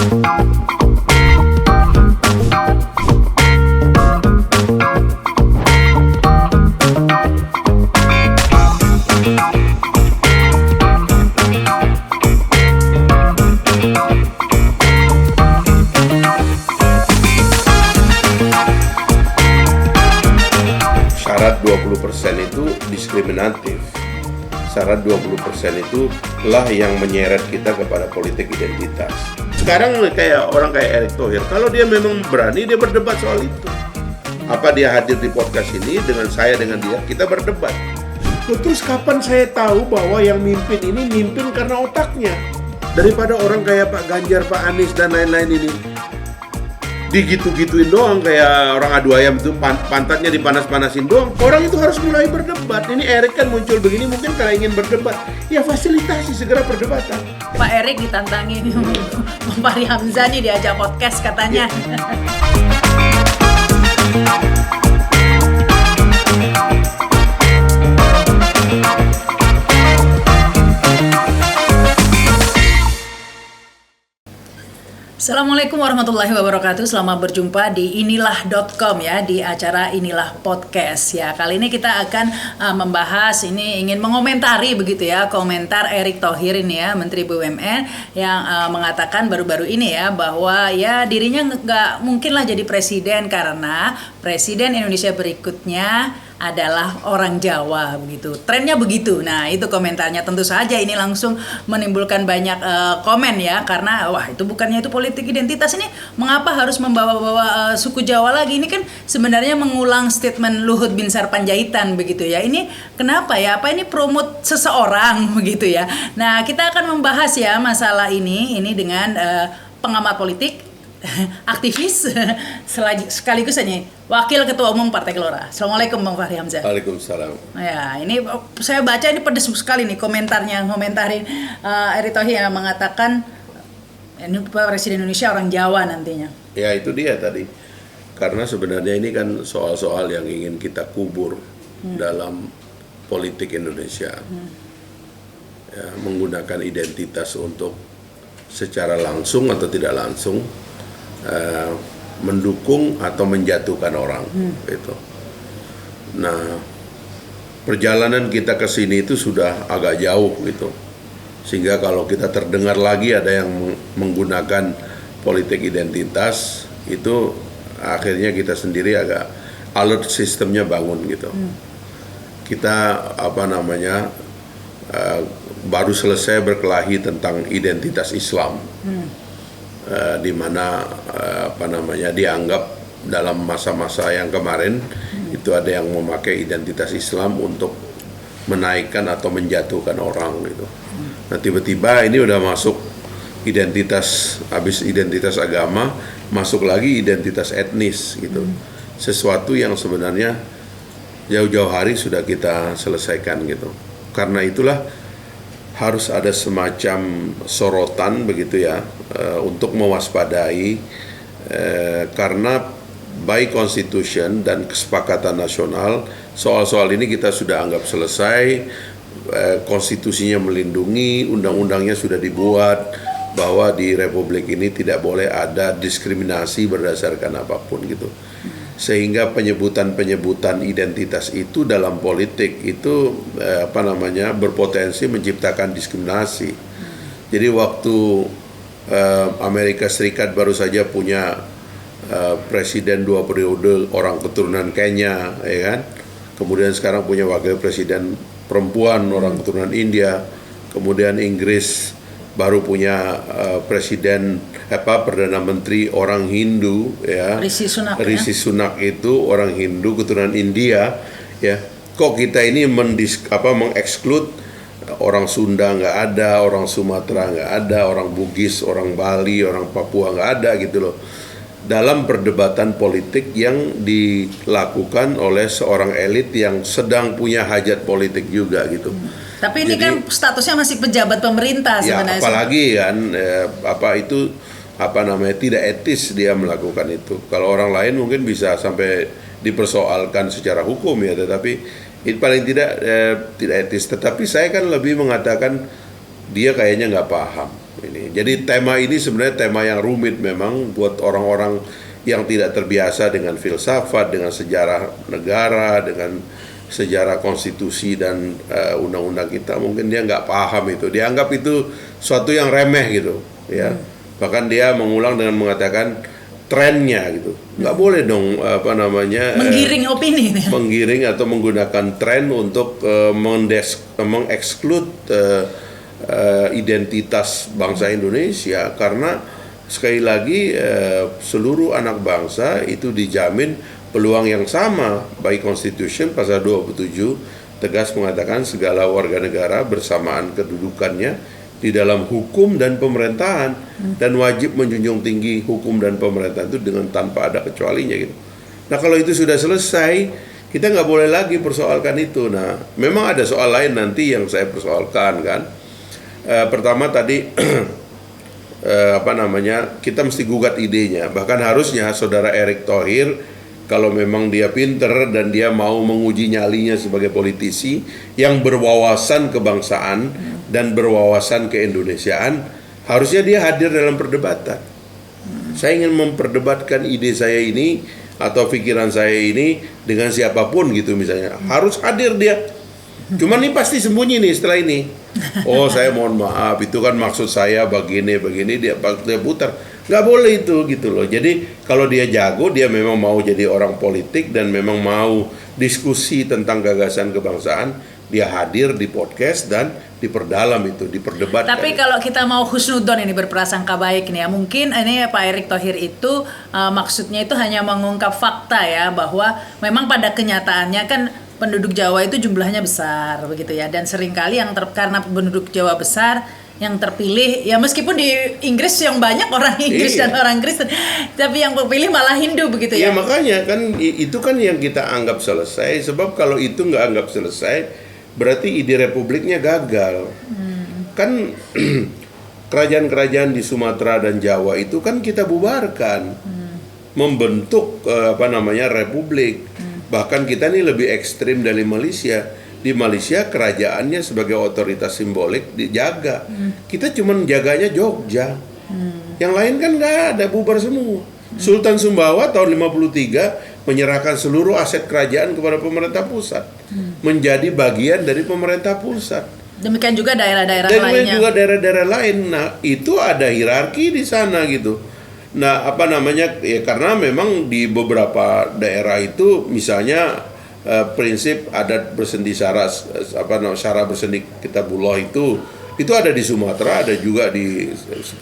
Syarat 20% itu diskriminatif. Syarat 20% itu lah yang menyeret kita kepada politik identitas. Sekarang kayak orang kayak Erick Thohir, kalau dia memang berani, dia berdebat soal itu. Apa dia hadir di podcast ini dengan saya, dengan dia, kita berdebat. Terus kapan saya tahu bahwa yang mimpin ini mimpin karena otaknya? Daripada orang kayak Pak Ganjar, Pak Anies, dan lain-lain ini digitu-gituin doang, kayak orang adu ayam itu pantatnya dipanas-panasin doang. Orang itu harus mulai berdebat. Ini Erick kan muncul begini, mungkin kalau ingin berdebat, ya fasilitasi segera perdebatan. Pak Erick ditantangin Fahri Hamzah nih diajak podcast katanya. Assalamualaikum warahmatullahi wabarakatuh. Selamat berjumpa di inilah.com ya, di acara Inilah Podcast ya. Kali ini kita akan membahas, ini ingin mengomentari begitu ya, komentar Erick Thohir ini ya, Menteri BUMN yang mengatakan baru-baru ini ya bahwa ya dirinya nggak mungkinlah jadi presiden karena presiden Indonesia berikutnya adalah orang Jawa begitu. Trennya begitu. Nah, itu komentarnya, tentu saja ini langsung menimbulkan banyak komen ya, karena wah itu bukannya itu politik identitas, ini mengapa harus membawa-bawa suku Jawa lagi? Ini kan sebenarnya mengulang statement Luhut Binsar Panjaitan begitu ya. Ini kenapa ya? Apa ini promote seseorang begitu ya? Nah, kita akan membahas ya masalah ini dengan pengamat politik, aktivis, sekaligus ini Wakil Ketua Umum Partai Gelora. Assalamualaikum Bang Fahri Hamzah. Waalaikumsalam. Ya, ini saya baca ini pedes sekali nih komentarin Erick Thohir yang mengatakan ini Presiden Indonesia orang Jawa nantinya. Ya itu dia tadi. Karena sebenarnya ini kan soal-soal yang ingin kita kubur dalam politik Indonesia. Ya, menggunakan identitas untuk secara langsung atau tidak langsung mendukung atau menjatuhkan orang gitu. Nah, perjalanan kita ke sini itu sudah agak jauh gitu. Sehingga kalau kita terdengar lagi ada yang menggunakan politik identitas, itu akhirnya kita sendiri agak alert sistemnya bangun gitu. Kita baru selesai berkelahi tentang identitas Islam. Di mana dianggap dalam masa-masa yang kemarin itu ada yang memakai identitas Islam untuk menaikkan atau menjatuhkan orang gitu. Nah tiba-tiba ini udah masuk habis identitas agama, masuk lagi identitas etnis gitu. Sesuatu yang sebenarnya jauh-jauh hari sudah kita selesaikan gitu. Karena itulah harus ada semacam sorotan begitu ya, untuk mewaspadai, karena by constitution dan kesepakatan nasional soal-soal ini kita sudah anggap selesai, konstitusinya melindungi, undang-undangnya sudah dibuat bahwa di republik ini tidak boleh ada diskriminasi berdasarkan apapun gitu. Sehingga penyebutan identitas itu dalam politik itu berpotensi menciptakan diskriminasi. Jadi waktu Amerika Serikat baru saja punya presiden 2 periode orang keturunan Kenya, ya kan? Kemudian sekarang punya wakil presiden perempuan orang keturunan India. Kemudian Inggris baru punya Perdana Menteri orang Hindu ya. Rishi Sunak itu orang Hindu keturunan India ya. Kok kita ini mengeksklud orang Sunda nggak ada, orang Sumatera nggak ada, orang Bugis, orang Bali, orang Papua nggak ada gitu loh. Dalam perdebatan politik yang dilakukan oleh seorang elit yang sedang punya hajat politik juga gitu. Tapi ini kan statusnya masih pejabat pemerintah sebenarnya. Ya, apalagi tidak etis dia melakukan itu. Kalau orang lain mungkin bisa sampai dipersoalkan secara hukum ya, tetapi itu paling tidak etis. Tetapi saya kan lebih mengatakan dia kayaknya nggak paham ini. Jadi tema ini sebenarnya tema yang rumit memang buat orang-orang yang tidak terbiasa dengan filsafat, dengan sejarah negara, dengan sejarah konstitusi dan undang-undang kita. Mungkin dia nggak paham itu. Dianggap itu suatu yang remeh gitu, ya. Bahkan dia mengulang dengan mengatakan trennya gitu. Nggak boleh dong menggiring opini. Menggiring atau menggunakan tren untuk mengeksklud identitas bangsa Indonesia, karena sekali lagi seluruh anak bangsa itu dijamin peluang yang sama. By Constitution pasal 27 tegas mengatakan segala warga negara bersamaan kedudukannya di dalam hukum dan pemerintahan, dan wajib menjunjung tinggi hukum dan pemerintahan itu dengan tanpa ada kecualinya gitu. Nah, kalau itu sudah selesai, kita nggak boleh lagi persoalkan itu. Nah, memang ada soal lain nanti yang saya persoalkan kan. Pertama tadi kita mesti gugat idenya. Bahkan harusnya saudara Erick Thohir, kalau memang dia pinter dan dia mau menguji nyalinya sebagai politisi yang berwawasan kebangsaan dan berwawasan keindonesiaan, harusnya dia hadir dalam perdebatan. Saya ingin memperdebatkan ide saya ini atau pikiran saya ini dengan siapapun gitu misalnya. Harus hadir dia. Cuman ini pasti sembunyi nih setelah ini. Oh, saya mohon maaf, itu kan maksud saya begini dia putar. Nggak boleh itu gitu loh. Jadi kalau dia jago, dia memang mau jadi orang politik dan memang mau diskusi tentang gagasan kebangsaan, dia hadir di podcast dan diperdalam itu, diperdebatkan. Tapi kalau kita mau husnudon ini, berprasangka baik nih ya, mungkin ini Pak Erick Thohir itu maksudnya itu hanya mengungkap fakta ya, bahwa memang pada kenyataannya kan penduduk Jawa itu jumlahnya besar begitu ya, dan seringkali karena penduduk Jawa besar yang terpilih ya, meskipun di Inggris yang banyak orang Inggris dan orang Kristen, tapi yang terpilih malah Hindu begitu ya. Ya makanya kan itu kan yang kita anggap selesai, sebab kalau itu nggak anggap selesai berarti ide republiknya gagal. Kan kerajaan-kerajaan di Sumatera dan Jawa itu kan kita bubarkan, membentuk republik. Bahkan kita ini lebih ekstrim dari Malaysia. Di Malaysia kerajaannya sebagai otoritas simbolik dijaga. Kita cuma jaganya Jogja. Yang lain kan nggak ada, bubar semua. Sultan Sumbawa tahun 53 menyerahkan seluruh aset kerajaan kepada pemerintah pusat, menjadi bagian dari pemerintah pusat. Demikian juga daerah-daerah lainnya. Demikian juga daerah-daerah lain. Nah, itu ada hierarki di sana gitu. Nah, ya karena memang di beberapa daerah itu misalnya prinsip adat bersendi syara bersendi kitabullah itu ada di Sumatera, ada juga di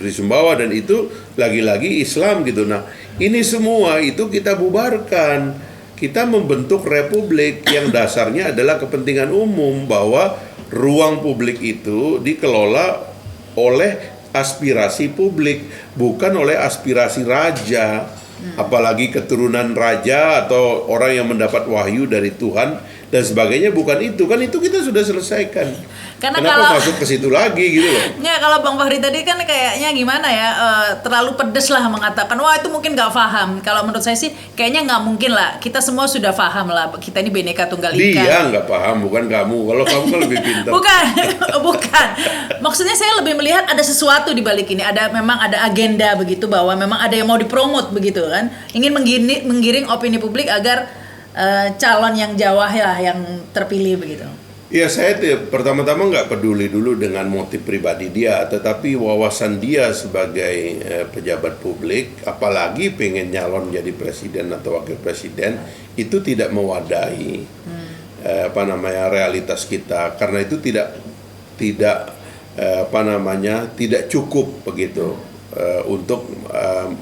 Sumbawa, dan itu lagi-lagi Islam gitu. Nah, ini semua itu kita bubarkan. Kita membentuk republik yang dasarnya adalah kepentingan umum, bahwa ruang publik itu dikelola oleh aspirasi publik, bukan oleh aspirasi raja. Apalagi keturunan raja atau orang yang mendapat wahyu dari Tuhan dan sebagainya, bukan itu. Kan itu kita sudah selesaikan. Karena kenapa kalau masuk ke situ lagi gitu loh? Ya, kalau Bang Fahri tadi kan kayaknya gimana ya, terlalu pedes lah mengatakan wah itu mungkin nggak paham. Kalau menurut saya sih kayaknya nggak mungkin lah. Kita semua sudah paham lah. Kita ini Bhinneka Tunggal Ika. Dia nggak paham, bukan kamu. Kalau kamu kan lebih pintar. bukan. Maksudnya saya lebih melihat ada sesuatu di balik ini. Memang ada agenda begitu, bahwa memang ada yang mau dipromot begitu kan. Ingin menggiring opini publik agar calon yang Jawa ya yang terpilih begitu. Ya, saya pertama-tama nggak peduli dulu dengan motif pribadi dia, tetapi wawasan dia sebagai pejabat publik, apalagi pengen nyalon jadi presiden atau wakil presiden, itu tidak mewadahi realitas kita, karena itu tidak cukup begitu untuk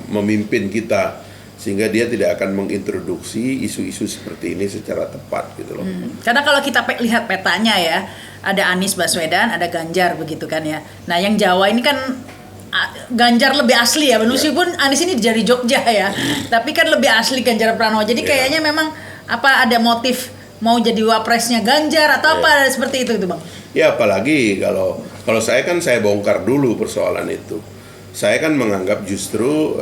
memimpin kita, sehingga dia tidak akan mengintroduksi isu-isu seperti ini secara tepat gitu loh. Karena kalau kita lihat petanya ya, ada Anies Baswedan, ada Ganjar begitu kan ya. Nah, yang Jawa ini kan Ganjar lebih asli ya, meskipun Anies ini dari Jogja ya, tapi kan lebih asli Ganjar Pranowo. Jadi kayaknya memang ada motif mau jadi wapresnya Ganjar atau apa seperti itu Bang. Ya, apalagi kalau saya bongkar dulu persoalan itu. Saya kan menganggap justru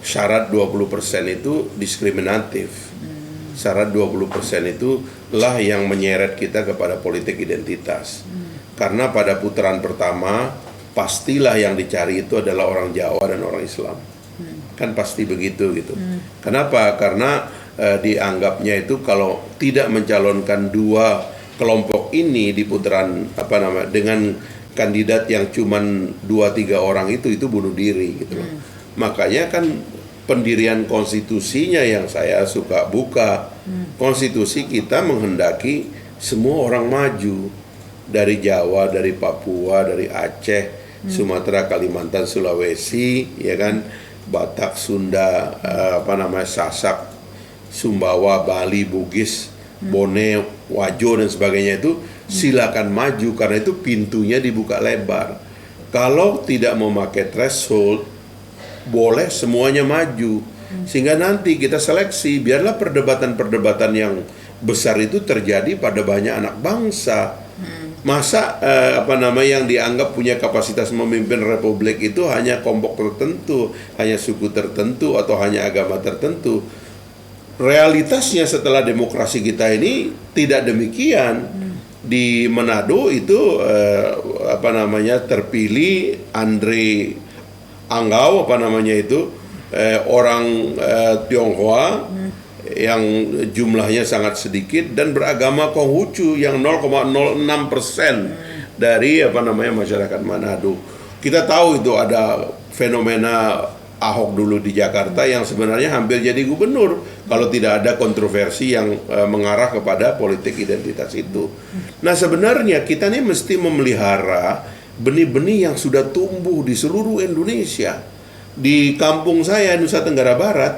syarat 20% itu diskriminatif. Syarat 20% itu lah yang menyeret kita kepada politik identitas. Karena pada putaran pertama pastilah yang dicari itu adalah orang Jawa dan orang Islam. Kan pasti begitu gitu. Kenapa? Karena dianggapnya itu kalau tidak mencalonkan dua kelompok ini di putaran dengan kandidat yang cuman 2-3 orang itu bunuh diri gitu loh. Makanya kan pendirian konstitusinya yang saya suka buka. Konstitusi kita menghendaki semua orang maju dari Jawa, dari Papua, dari Aceh, Sumatera, Kalimantan, Sulawesi, ya kan, Batak, Sunda, Sasak, Sumbawa, Bali, Bugis, Bone, Wajo dan sebagainya itu silakan maju karena itu pintunya dibuka lebar. Kalau tidak memakai threshold, boleh semuanya maju. Sehingga nanti kita seleksi, biarlah perdebatan-perdebatan yang besar itu terjadi pada banyak anak bangsa. Masa yang dianggap punya kapasitas memimpin republik itu hanya kelompok tertentu, hanya suku tertentu atau hanya agama tertentu. Realitasnya setelah demokrasi kita ini tidak demikian. Di Manado itu terpilih Andre Anggau orang Tionghoa yang jumlahnya sangat sedikit dan beragama Konghucu yang 0,06% dari masyarakat Manado. Kita tahu itu ada fenomena Ahok dulu di Jakarta yang sebenarnya hampir jadi gubernur kalau tidak ada kontroversi yang mengarah kepada politik identitas itu. Nah sebenarnya kita ini mesti memelihara benih-benih yang sudah tumbuh di seluruh Indonesia. Di kampung saya Nusa Tenggara Barat,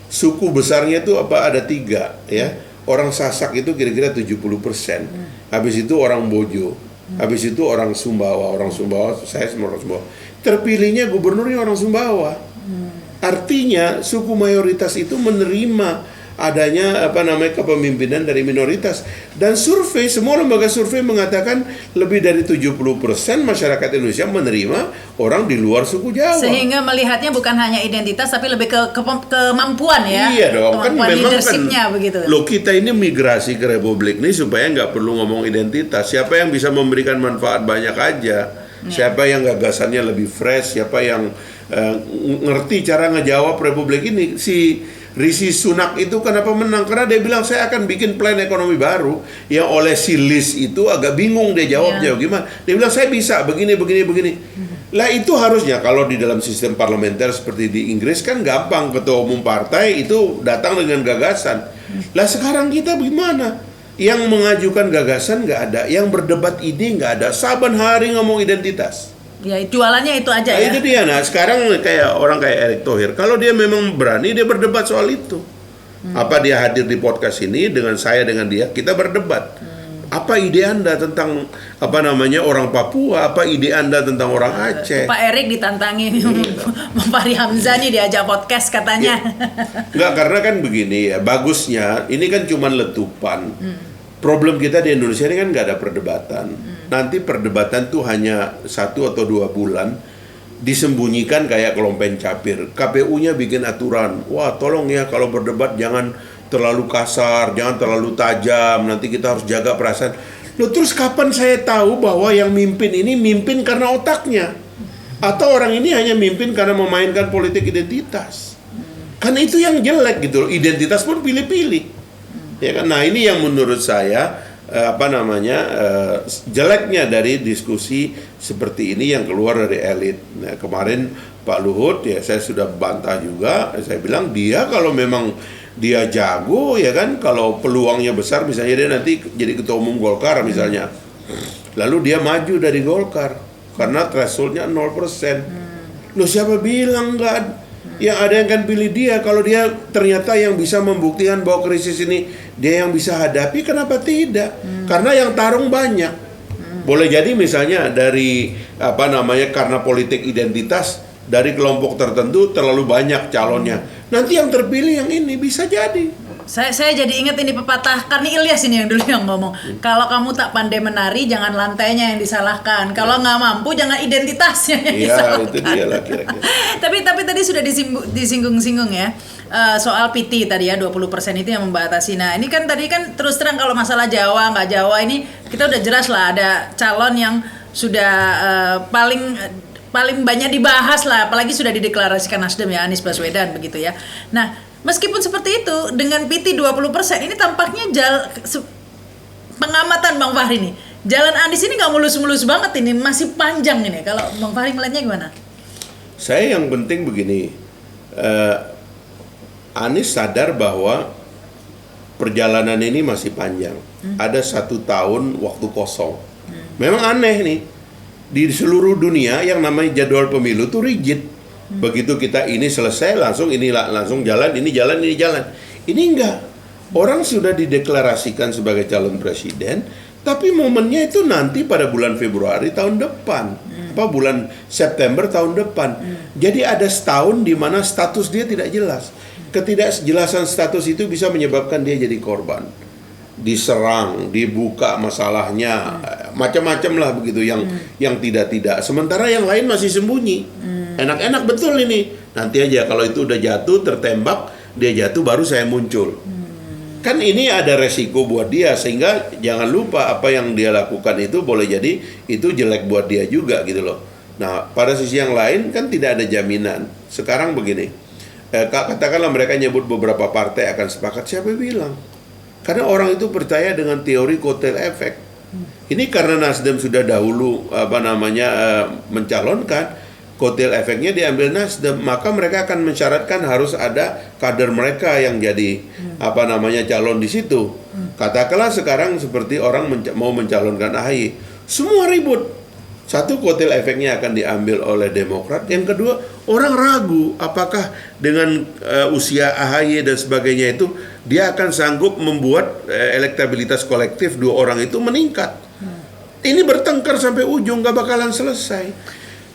suku besarnya itu ada 3 ya. Orang Sasak itu kira-kira 70%. Habis itu orang Bojo. Habis itu orang Sumbawa. Orang Sumbawa, saya semua orang Sumbawa. Terpilihnya gubernurnya orang Sumbawa. Artinya suku mayoritas itu menerima adanya kepemimpinan dari minoritas. Dan survei, semua lembaga survei mengatakan lebih dari 70% masyarakat Indonesia menerima orang di luar suku Jawa. Sehingga melihatnya bukan hanya identitas tapi lebih ke kemampuan ya. Iya dong, kan memang leadership-nya begitu. Loh, kita ini migrasi ke republik ini supaya nggak perlu ngomong identitas. Siapa yang bisa memberikan manfaat banyak aja. Siapa yang gagasannya lebih fresh, siapa yang ngerti cara ngejawab republik ini. Si Rishi Sunak itu kenapa menang? Karena dia bilang saya akan bikin plan ekonomi baru. Yang oleh si Liz itu agak bingung dia jawabnya gimana. Dia bilang saya bisa begini. Lah itu harusnya kalau di dalam sistem parlementer seperti di Inggris kan gampang, ketua umum partai itu datang dengan gagasan. Lah sekarang kita bagaimana? Yang mengajukan gagasan nggak ada, yang berdebat ide nggak ada, saban hari ngomong identitas. Ya jualannya itu aja ya. Itu dia. Nah sekarang kayak orang kayak Erick Thohir, kalau dia memang berani dia berdebat soal itu. Apa dia hadir di podcast ini dengan saya dengan dia, kita berdebat. Apa ide Anda tentang orang Papua? Apa ide Anda tentang orang Aceh? Pak Erick ditantangi Fahri Hamzah nih diajak podcast katanya. Enggak, karena kan begini ya, bagusnya ini kan cuma letupan. Problem kita di Indonesia ini kan nggak ada perdebatan. Nanti perdebatan tuh hanya 1 atau 2 bulan disembunyikan kayak kelompen capir. KPU-nya bikin aturan. Wah, tolong ya kalau berdebat jangan terlalu kasar, jangan terlalu tajam, nanti kita harus jaga perasaan. Loh, terus kapan saya tahu bahwa yang mimpin ini mimpin karena otaknya? Atau orang ini hanya mimpin karena memainkan politik identitas? Kan itu yang jelek gitu loh, identitas pun pilih-pilih. Ya kan? Nah ini yang menurut saya jeleknya dari diskusi seperti ini yang keluar dari elit. Nah, kemarin Pak Luhut ya saya sudah bantah juga, saya bilang dia kalau memang dia jago ya kan, kalau peluangnya besar misalnya dia nanti jadi ketua umum Golkar misalnya, lalu dia maju dari Golkar karena thresholdnya 0%. Loh siapa bilang enggak? Yang ada yang kan pilih dia. Kalau dia ternyata yang bisa membuktikan bahwa krisis ini dia yang bisa hadapi, kenapa tidak? Karena yang tarung banyak. Boleh jadi misalnya dari karena politik identitas dari kelompok tertentu terlalu banyak calonnya. Nanti yang terpilih yang ini bisa jadi. Saya jadi ingat ini pepatah Karni Ilyas ini yang dulu yang ngomong, kalau kamu tak pandai menari jangan lantainya yang disalahkan, kalau nggak mampu jangan identitasnya yang disalahkan. Itu dia lah kira-kira. Tapi tadi sudah disinggung-singgung ya soal PT tadi ya 20% itu yang membatasi. Nah ini kan tadi kan terus terang kalau masalah Jawa nggak Jawa ini kita udah jelas lah ada calon yang sudah paling banyak dibahas lah, apalagi sudah dideklarasikan Nasdem ya, Anies Baswedan begitu ya. Nah, meskipun seperti itu dengan PT 20% ini tampaknya pengamatan Bang Fahri nih, jalan Anies ini nggak mulus-mulus banget ini, masih panjang ini. Kalau Bang Fahri melihatnya gimana? Saya yang penting begini, Anies sadar bahwa perjalanan ini masih panjang. Ada 1 tahun waktu kosong. Memang aneh nih, di seluruh dunia yang namanya jadwal pemilu tuh rigid. Begitu kita ini selesai langsung jalan, ini jalan. Ini enggak. Orang sudah dideklarasikan sebagai calon presiden, tapi momennya itu nanti pada bulan Februari tahun depan. Bulan September tahun depan. Jadi ada setahun di mana status dia tidak jelas. Ketidakjelasan status itu bisa menyebabkan dia jadi korban. Diserang, dibuka masalahnya, macam-macam lah begitu yang tidak. Sementara yang lain masih sembunyi. Enak-enak betul ini. Nanti aja kalau itu udah jatuh, tertembak, dia jatuh baru saya muncul. Kan ini ada resiko buat dia, sehingga jangan lupa apa yang dia lakukan itu boleh jadi itu jelek buat dia juga gitu loh. Nah, pada sisi yang lain kan tidak ada jaminan. Sekarang begini, katakanlah mereka nyebut beberapa partai akan sepakat, siapa bilang? Karena orang itu percaya dengan teori kotel efek. Ini karena Nasdem sudah dahulu mencalonkan, kotel efeknya diambil Nasdem, maka mereka akan mensyaratkan harus ada kader mereka yang jadi calon di situ. Katakanlah sekarang seperti orang mau mencalonkan AHY, semua ribut. Satu, kotel efeknya akan diambil oleh Demokrat. Yang kedua, orang ragu apakah dengan usia AHY dan sebagainya itu dia akan sanggup membuat elektabilitas kolektif 2 orang itu meningkat. Ini bertengkar sampai ujung, gak bakalan selesai.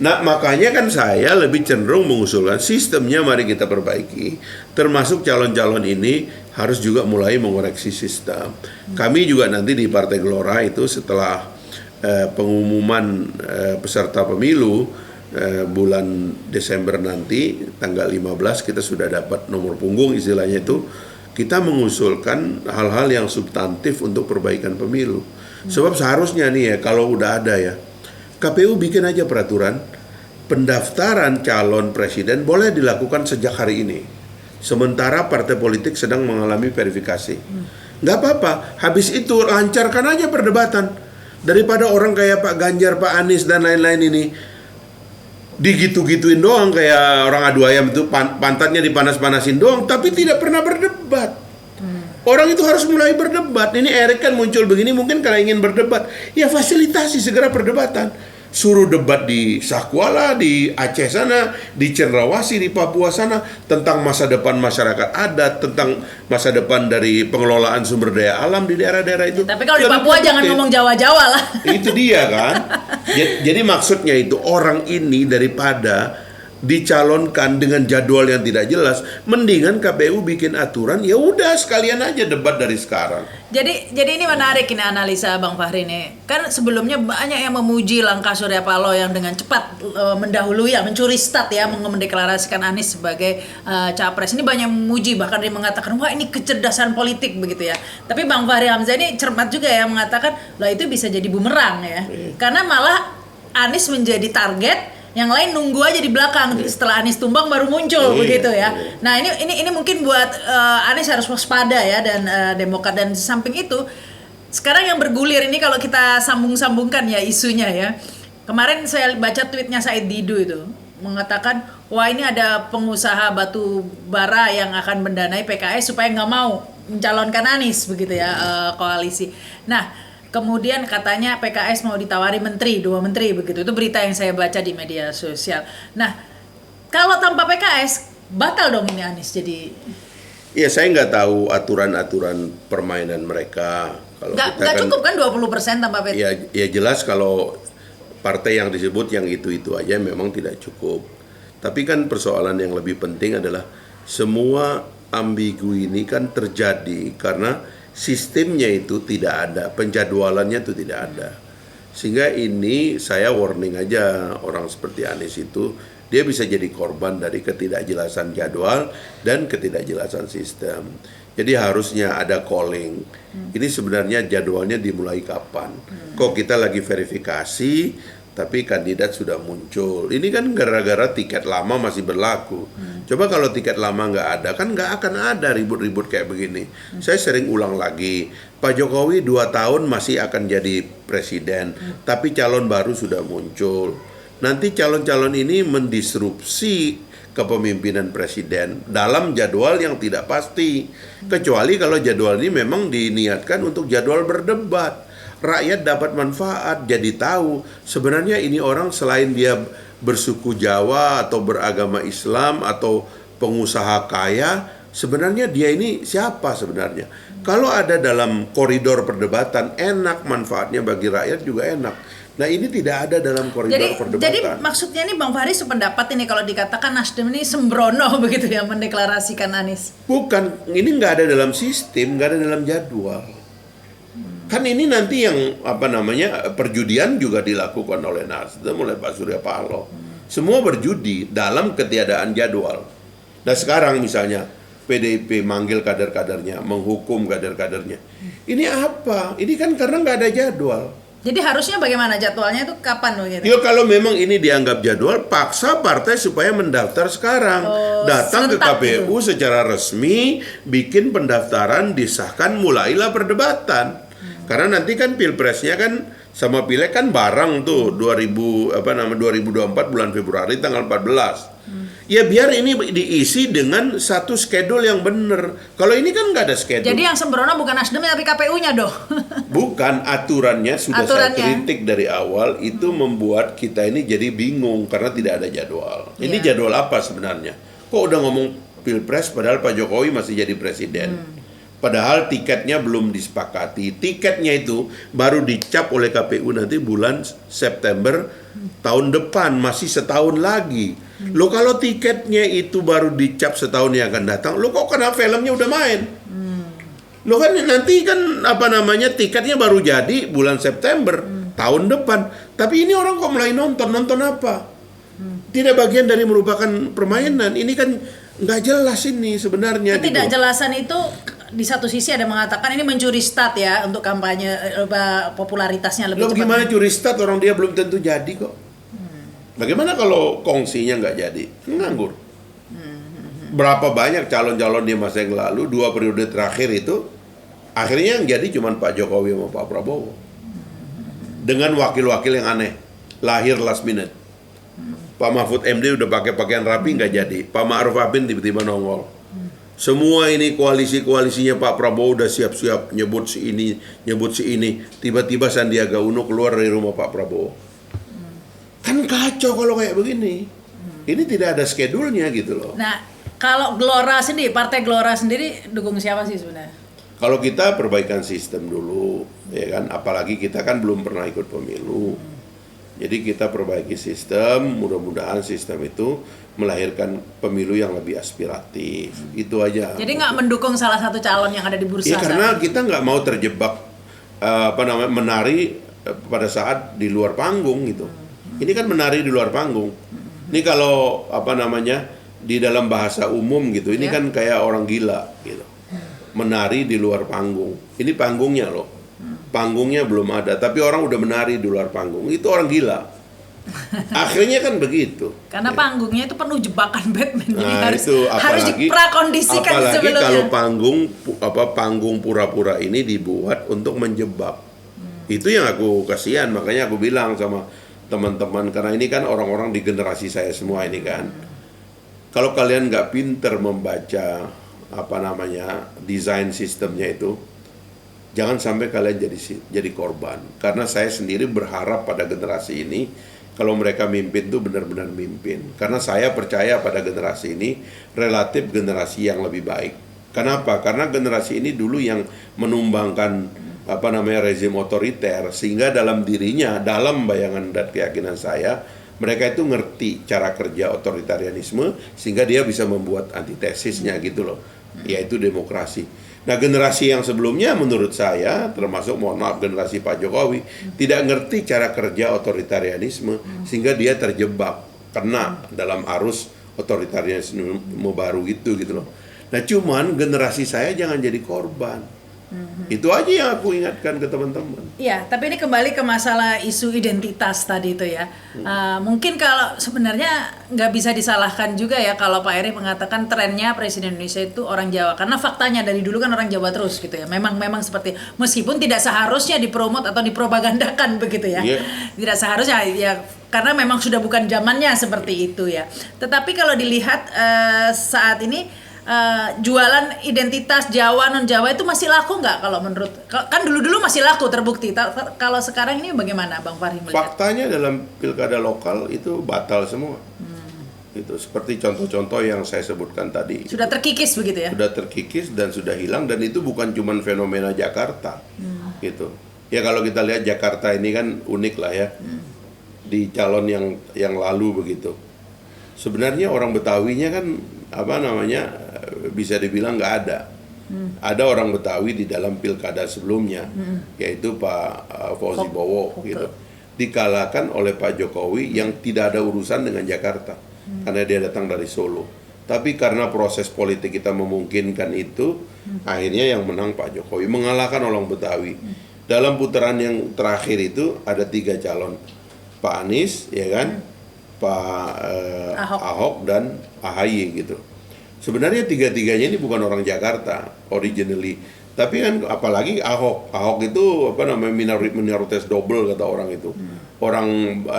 Nah, makanya kan saya lebih cenderung mengusulkan sistemnya mari kita perbaiki. Termasuk calon-calon ini harus juga mulai mengoreksi sistem. Kami juga nanti di Partai Gelora itu setelah pengumuman peserta pemilu bulan Desember nanti, tanggal 15 kita sudah dapat nomor punggung istilahnya itu, kita mengusulkan hal-hal yang substantif untuk perbaikan pemilu. Sebab seharusnya nih ya, kalau udah ada ya, KPU bikin aja peraturan, pendaftaran calon presiden boleh dilakukan sejak hari ini. Sementara partai politik sedang mengalami verifikasi. Nggak apa-apa, habis itu lancarkan aja perdebatan. Daripada orang kayak Pak Ganjar, Pak Anies, dan lain-lain ini digitu-gituin doang, kayak orang adu ayam itu pantatnya dipanas-panasin doang, tapi tidak pernah berdebat. Orang itu harus mulai berdebat. Ini Erik kan muncul begini mungkin karena ingin berdebat. Ya fasilitasi segera perdebatan. Suruh debat di Sakuala, di Aceh sana, di Cendrawasih, di Papua sana, tentang masa depan masyarakat adat, tentang masa depan dari pengelolaan sumber daya alam di daerah-daerah itu. Tapi kalau di Papua jangan ngomong Jawa-Jawa lah. Itu dia kan. Jadi maksudnya itu orang ini daripada dicalonkan dengan jadwal yang tidak jelas, mendingan KPU bikin aturan, ya udah sekalian aja debat dari sekarang. Jadi ini menarik ini analisa Bang Fahri nih. Kan sebelumnya banyak yang memuji langkah Surya Paloh yang dengan cepat mendahului ya, mencuri start ya, mendeklarasikan Anies sebagai capres. Ini banyak memuji, bahkan dia mengatakan wah ini kecerdasan politik begitu ya. Tapi Bang Fahri Hamzah ini cermat juga ya, mengatakan lah itu bisa jadi bumerang ya. Karena malah Anies menjadi target, yang lain nunggu aja di belakang, setelah Anies tumbang baru muncul begitu ya. Nah ini mungkin buat Anies harus waspada ya, dan Demokrat. Dan samping itu sekarang yang bergulir ini kalau kita sambung-sambungkan ya isunya ya. Kemarin saya baca tweetnya Said Didu itu mengatakan wah ini ada pengusaha batu bara yang akan mendanai PKS supaya nggak mau mencalonkan Anies begitu ya, koalisi. Nah kemudian katanya PKS mau ditawari 2 menteri begitu. Itu berita yang saya baca di media sosial. Nah, kalau tanpa PKS batal dong ini Anies jadi. Ya saya nggak tahu aturan-aturan permainan mereka. Kalau nggak cukup kan 20% tanpa PKS? Ya jelas kalau partai yang disebut yang itu aja memang tidak cukup. Tapi kan persoalan yang lebih penting adalah semua ambigu ini kan terjadi karena sistemnya itu tidak ada, penjadwalannya itu tidak ada. Sehingga ini saya warning aja orang seperti Anies itu dia bisa jadi korban dari ketidakjelasan jadwal dan ketidakjelasan sistem. Jadi harusnya ada calling. Ini sebenarnya jadwalnya dimulai kapan? Kok kita lagi verifikasi, tapi kandidat sudah muncul. Ini kan gara-gara tiket lama masih berlaku. Coba kalau tiket lama nggak ada, kan nggak akan ada ribut-ribut kayak begini. Saya sering ulang lagi, Pak Jokowi 2 tahun masih akan jadi presiden, tapi calon baru sudah muncul. Nanti calon-calon ini mendisrupsi kepemimpinan presiden dalam jadwal yang tidak pasti. Kecuali kalau jadwal ini memang diniatkan untuk jadwal berdebat. Rakyat dapat manfaat, jadi tahu sebenarnya ini orang selain dia bersuku Jawa atau beragama Islam atau pengusaha kaya, sebenarnya dia ini siapa sebenarnya. Kalau ada dalam koridor perdebatan, enak, manfaatnya bagi rakyat juga enak. Nah ini tidak ada dalam koridor perdebatan. Jadi maksudnya ini Bang Fahri sependapat ini kalau dikatakan Nasdem ini sembrono begitu ya mendeklarasikan Anies. Bukan, ini nggak ada dalam sistem, nggak ada dalam jadwal. Kan ini nanti yang perjudian juga dilakukan oleh Nasdem, oleh Pak Surya Paloh. Semua berjudi dalam ketiadaan jadwal. Nah sekarang misalnya PDIP manggil kader-kadernya, menghukum kader-kadernya. Ini apa? Ini kan karena nggak ada jadwal. Jadi harusnya bagaimana jadwalnya itu kapan begitu? Ya kalau memang ini dianggap jadwal, paksa partai supaya mendaftar sekarang. Datang ke KPU itu secara resmi, bikin pendaftaran, disahkan, mulailah perdebatan. Karena nanti kan pilpresnya kan sama pileg kan bareng tuh 2024 bulan Februari tanggal 14. Ya biar ini diisi dengan satu schedule yang benar. Kalau ini kan nggak ada schedule. Jadi yang sembrono bukan Nasdem tapi KPU-nya dong. Bukan, aturannya sudah saya kritik dari awal, itu membuat kita ini jadi bingung karena tidak ada jadwal. Ini jadwal apa sebenarnya? Kok udah ngomong pilpres padahal Pak Jokowi masih jadi presiden? Padahal tiketnya belum disepakati. Tiketnya itu baru dicap oleh KPU nanti bulan September tahun depan, masih setahun lagi. Lo kalau tiketnya itu baru dicap setahun yang akan datang, lo kok kena filmnya udah main? Lo kan nanti kan tiketnya baru jadi bulan September tahun depan. Tapi ini orang kok mulai nonton apa? Tidak bagian dari merupakan permainan. Ini kan nggak jelas ini sebenarnya. Ketidakjelasan itu di satu sisi ada mengatakan ini mencuri start ya untuk kampanye popularitasnya lebih cepat. Gimana curi start orang dia belum tentu jadi kok. Bagaimana kalau kongsinya nggak jadi? Nganggur. Berapa banyak calon-calon di masa yang lalu 2 periode terakhir itu akhirnya yang jadi cuma Pak Jokowi sama Pak Prabowo. Dengan wakil-wakil yang aneh, lahir last minute. Pak Mahfud MD udah pakai pakaian rapi nggak jadi. Pak Ma'ruf Amin tiba-tiba nongol. Semua ini koalisinya Pak Prabowo udah siap-siap nyebut si ini. Tiba-tiba Sandiaga Uno keluar dari rumah Pak Prabowo. Kan kacau kalau kayak begini. Ini tidak ada schedule-nya gitu loh. Nah, kalau Gelora sendiri, Partai Gelora sendiri dukung siapa sih sebenarnya? Kalau kita perbaikan sistem dulu, ya kan. Apalagi kita kan belum pernah ikut pemilu. Jadi kita perbaiki sistem, mudah-mudahan sistem itu melahirkan pemilu yang lebih aspiratif. Itu aja. Jadi nggak mendukung salah satu calon yang ada di bursa? Ya karena kita nggak mau terjebak menari pada saat di luar panggung gitu. Ini kan menari di luar panggung. Ini kalau di dalam bahasa umum gitu, ini kan kayak orang gila gitu. Menari di luar panggung. Ini panggungnya loh. Panggungnya belum ada, tapi orang udah menari di luar panggung. Itu orang gila. Akhirnya kan begitu. Karena panggungnya itu penuh jebakan Batman. Nah, harus diprakondisikan sebelumnya. Apalagi kalau panggung pura-pura ini dibuat untuk menjebak. Itu yang aku kasihan, makanya aku bilang sama teman-teman, karena ini kan orang-orang di generasi saya semua ini kan. Kalau kalian nggak pinter membaca desain sistemnya itu, jangan sampai kalian jadi korban. Karena saya sendiri berharap pada generasi ini, kalau mereka mimpin tuh benar-benar mimpin. Karena saya percaya pada generasi ini relatif generasi yang lebih baik. Kenapa? Karena generasi ini dulu yang menumbangkan rezim otoriter, sehingga dalam dirinya, dalam bayangan dan keyakinan saya, mereka itu ngerti cara kerja otoritarianisme, sehingga dia bisa membuat antitesisnya gitu loh, yaitu demokrasi. Nah, generasi yang sebelumnya menurut saya, termasuk generasi Pak Jokowi, tidak ngerti cara kerja otoritarianisme, sehingga dia terjebak kena dalam arus otoritarianisme baru itu gitu loh. Nah cuman generasi saya jangan jadi korban. Itu aja yang aku ingatkan ke teman-teman. Iya, tapi ini kembali ke masalah isu identitas tadi itu ya. Mungkin kalau sebenarnya nggak bisa disalahkan juga ya kalau Pak Eri mengatakan trennya Presiden Indonesia itu orang Jawa. Karena faktanya dari dulu kan orang Jawa terus gitu ya. Memang seperti, meskipun tidak seharusnya dipromot atau dipropagandakan begitu ya. Yeah. Tidak seharusnya ya, karena memang sudah bukan zamannya seperti itu ya. Tetapi kalau dilihat saat ini jualan identitas Jawa non Jawa itu masih laku nggak kalau menurut, kan dulu masih laku terbukti. Kalau sekarang ini bagaimana Bang Fahri melihat? Faktanya dalam pilkada lokal itu batal semua. Itu seperti contoh-contoh yang saya sebutkan tadi. Sudah terkikis begitu ya? Sudah terkikis dan sudah hilang, dan itu bukan cuma fenomena Jakarta. Gitu. Ya kalau kita lihat Jakarta ini kan unik lah ya. Di calon yang lalu begitu. Sebenarnya orang Betawinya kan bisa dibilang nggak ada. Ada orang Betawi di dalam pilkada sebelumnya, yaitu Pak Fauzi Bowo gitu. Dikalahkan oleh Pak Jokowi yang tidak ada urusan dengan Jakarta, karena dia datang dari Solo. Tapi karena proses politik kita memungkinkan itu, akhirnya yang menang Pak Jokowi, mengalahkan orang Betawi. Dalam putaran yang terakhir itu ada 3 calon, Pak Anies, ya kan, Pak Ahok dan AHY gitu. Sebenarnya 3-tiganya ini bukan orang Jakarta originally, tapi kan apalagi Ahok itu minoritas double kata orang itu, orang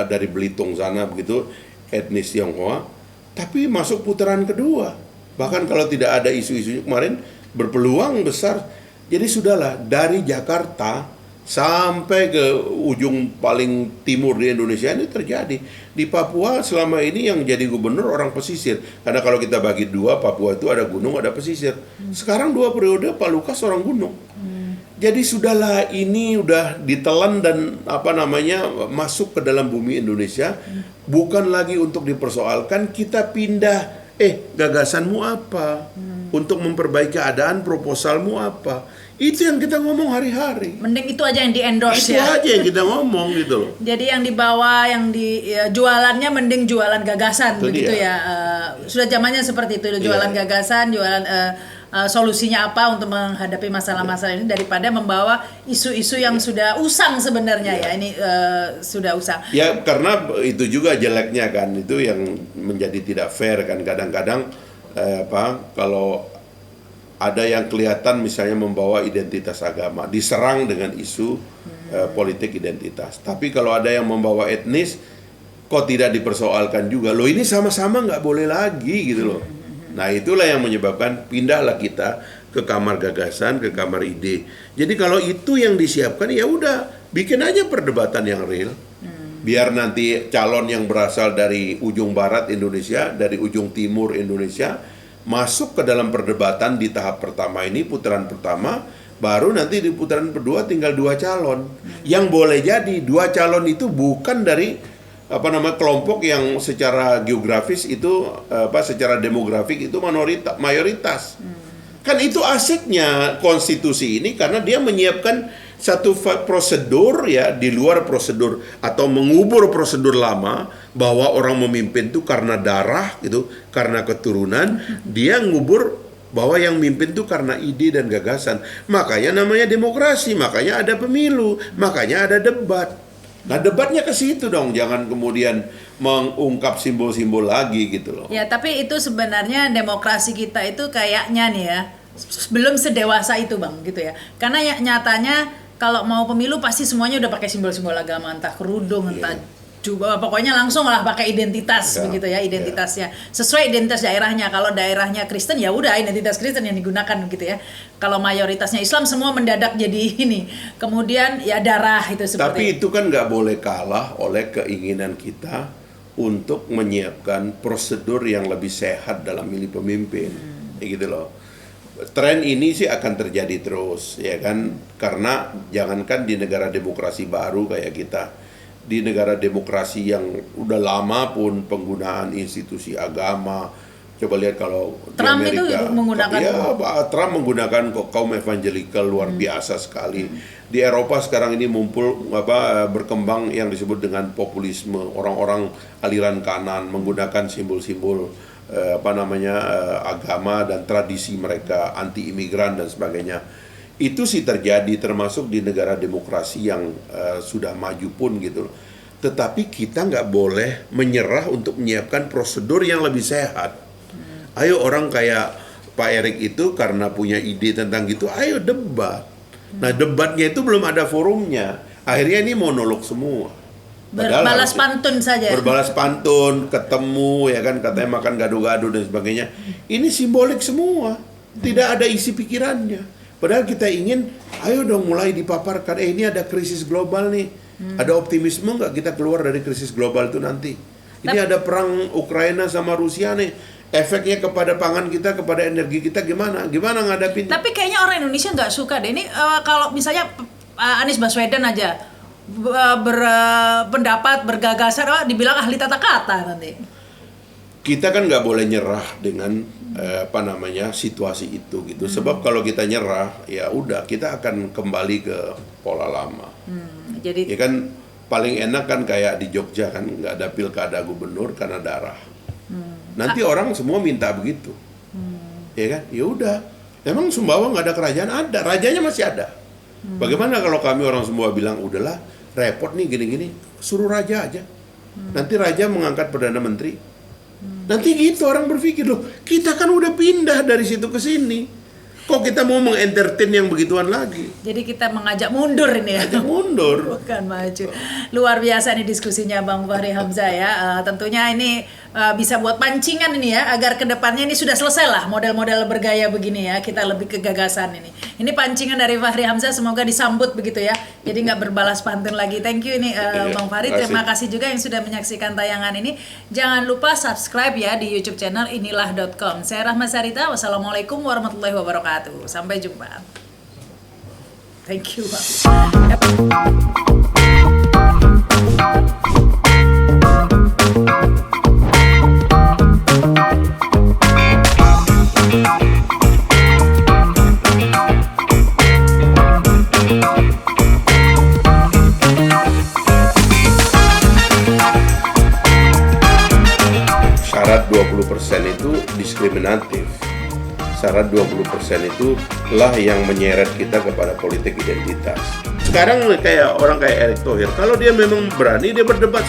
dari Belitung sana begitu, etnis Tionghoa, tapi masuk putaran kedua. Bahkan kalau tidak ada isu-isu kemarin berpeluang besar. Jadi sudahlah, dari Jakarta sampai ke ujung paling timur di Indonesia ini terjadi. Di Papua selama ini yang jadi gubernur orang pesisir. Karena kalau kita bagi 2, Papua itu ada gunung, ada pesisir. Sekarang 2 periode Pak Lukas orang gunung. Jadi sudahlah, ini udah ditelan dan masuk ke dalam bumi Indonesia. Bukan lagi untuk dipersoalkan, kita pindah. Gagasanmu apa? Untuk memperbaiki keadaan, proposalmu apa? Itu yang kita ngomong hari-hari. Mending itu aja yang di-endorse itu ya. Itu aja yang kita ngomong gitu loh. Jadi yang dibawa, yang jualannya mending jualan gagasan itu begitu ya. Sudah zamannya seperti itu, jualan gagasan, jualan solusinya apa untuk menghadapi masalah-masalah ini, daripada membawa isu-isu yang sudah usang sebenarnya ya. Ini sudah usang. Ya karena itu juga jeleknya kan, itu yang menjadi tidak fair kan kadang-kadang kalau ada yang kelihatan misalnya membawa identitas agama, diserang dengan isu politik identitas. Tapi kalau ada yang membawa etnis, kok tidak dipersoalkan juga? Loh ini sama-sama nggak boleh lagi gitu loh. Nah itulah yang menyebabkan pindahlah kita ke kamar gagasan, ke kamar ide. Jadi kalau itu yang disiapkan, ya udah bikin aja perdebatan yang real. Biar nanti calon yang berasal dari ujung barat Indonesia, dari ujung timur Indonesia, masuk ke dalam perdebatan di tahap pertama ini, putaran pertama, baru nanti di putaran kedua tinggal 2 calon. Yang boleh jadi 2 calon itu bukan dari kelompok yang secara geografis itu secara demografik itu mayoritas. Kan itu asiknya konstitusi ini, karena dia menyiapkan satu prosedur ya, di luar prosedur atau mengubur prosedur lama bahwa orang memimpin itu karena darah gitu, karena keturunan. Dia ngubur bahwa yang mimpin itu karena ide dan gagasan. Makanya namanya demokrasi, makanya ada pemilu, makanya ada debat. Nah debatnya ke situ dong, jangan kemudian mengungkap simbol-simbol lagi gitu loh. Ya tapi itu sebenarnya demokrasi kita itu kayaknya nih ya, belum sedewasa itu Bang gitu ya. Karena nyatanya kalau mau pemilu pasti semuanya udah pakai simbol-simbol agama, entah kerudung, entah juga, pokoknya langsung lah pakai identitas begitu ya, identitasnya sesuai identitas daerahnya. Kalau daerahnya Kristen ya udah identitas Kristen yang digunakan gitu ya. Kalau mayoritasnya Islam semua mendadak jadi ini. Kemudian ya darah itu seperti. Tapi itu kan nggak boleh kalah oleh keinginan kita untuk menyiapkan prosedur yang lebih sehat dalam milih pemimpin, gitu loh. Tren ini sih akan terjadi terus, ya kan? Karena jangankan di negara demokrasi baru kayak kita, di negara demokrasi yang udah lama pun penggunaan institusi agama, Coba lihat kalau Trump di Amerika, itu menggunakan Trump menggunakan kaum evangelical luar biasa sekali. Di Eropa sekarang ini berkembang yang disebut dengan populisme, orang-orang aliran kanan menggunakan simbol-simbol agama dan tradisi mereka, anti imigran dan sebagainya. Itu sih terjadi termasuk di negara demokrasi yang sudah maju pun gitu. Tetapi kita nggak boleh menyerah untuk menyiapkan prosedur yang lebih sehat. Ayo orang kayak Pak Erik itu karena punya ide tentang gitu, ayo debat. Nah debatnya itu belum ada forumnya. Akhirnya ini monolog semua. Berbalas pantun saja. Berbalas pantun, ketemu ya kan, katanya makan gado-gado dan sebagainya. Ini simbolik semua. Tidak ada isi pikirannya. Padahal kita ingin, ayo dong mulai dipaparkan. Ini ada krisis global nih. Ada optimisme nggak kita keluar dari krisis global itu nanti? Ini ada perang Ukraina sama Rusia nih. Efeknya kepada pangan kita, kepada energi kita gimana? Gimana ngadapin? Tapi kayaknya orang Indonesia nggak suka deh. Ini kalau misalnya Anies Baswedan aja berpendapat, bergagasan, dibilang ahli tata kata nanti. Kita kan nggak boleh nyerah dengan situasi itu gitu. Sebab kalau kita nyerah, ya udah kita akan kembali ke pola lama. Jadi ya kan paling enak kan kayak di Jogja kan nggak ada pilkada gubernur karena darah. Nanti orang semua minta begitu, ya kan? Ya udah, emang Sumbawa nggak ada kerajaan? Ada, rajanya masih ada. Bagaimana kalau kami orang Sumbawa bilang, udahlah, repot nih gini-gini, suruh raja aja. Nanti raja mengangkat perdana menteri. Nanti gitu orang berpikir, loh, kita kan udah pindah dari situ ke sini. Kok kita mau mengentertain yang begituan lagi? Jadi kita mengajak mundur ini ya. Ajak mundur. Bukan maju. Luar biasa nih diskusinya Bang Fahri Hamzah ya. Tentunya ini bisa buat pancingan ini ya, agar kedepannya ini sudah selesai lah model-model bergaya begini ya. Kita lebih ke gagasan ini. Ini pancingan dari Fahri Hamzah, semoga disambut begitu ya. Jadi nggak berbalas pantun lagi. Thank you ini Bang Fahri. Terima kasih juga yang sudah menyaksikan tayangan ini. Jangan lupa subscribe ya di YouTube channel inilah.com. Saya Rahma Sarita. Wassalamualaikum warahmatullahi wabarakatuh. Sampai jumpa. Thank you. Syarat 20% itu diskriminatif. Syarat 20% itu lah yang menyeret kita kepada politik identitas. Sekarang kayak orang kayak Erick Thohir, kalau dia memang berani, dia berdebat